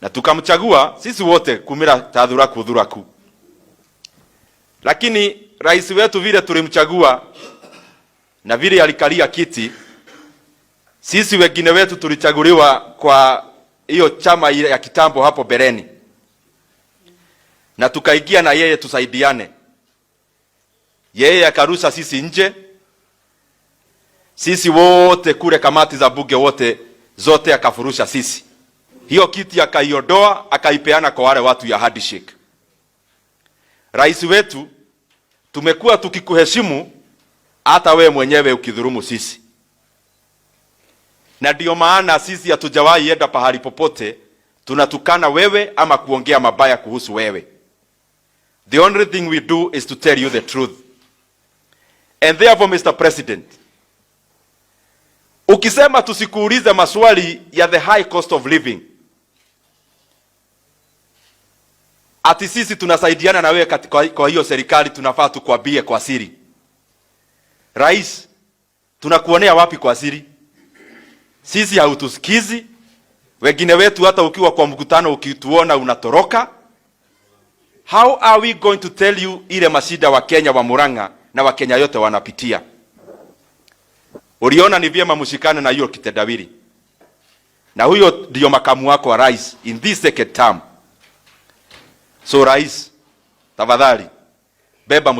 na tukamchagua sisi wote kumira tathuraku thuraku. Lakini rais wetu vile tulimchagua na vile alikalia kiti, sisi wengine wetu tulichaguliwa kwa hiyo chama ya kitambo hapo bereni, na tukaingia na yeye tusaidiane. Yeye akarusha sisi nje, sisi wote kule kamati za bunge wote zote akafurusha sisi. Hiyo kiti akaiondoa akaipeana kwa wale watu ya handshake. Rais wetu, tumekuwa tukikuheshimu hata we mwenyewe ukidhurumu sisi, na ndio maana sisi hatujawahi enda pahali popote tunatukana wewe ama kuongea mabaya kuhusu wewe. The only thing we do is to tell you the truth. And therefore, Mr. President, ukisema tusikuulize maswali ya the high cost of living, ati sisi tunasaidiana na wewe kwa hiyo serikali, tunafaa tukwambie kwa siri. Rais, tunakuonea wapi kwa siri? Sisi hautusikizi. Wengine wetu hata ukiwa kwa mkutano ukituona unatoroka. How are we going to tell you ile mashida wa Kenya wa Murang'a na wa Kenya yote wanapitia? Uliona ni vyema mshikane na hiyo kitendawili. Na huyo ndio makamu wako wa rais in this second term. So rais, tafadhali beba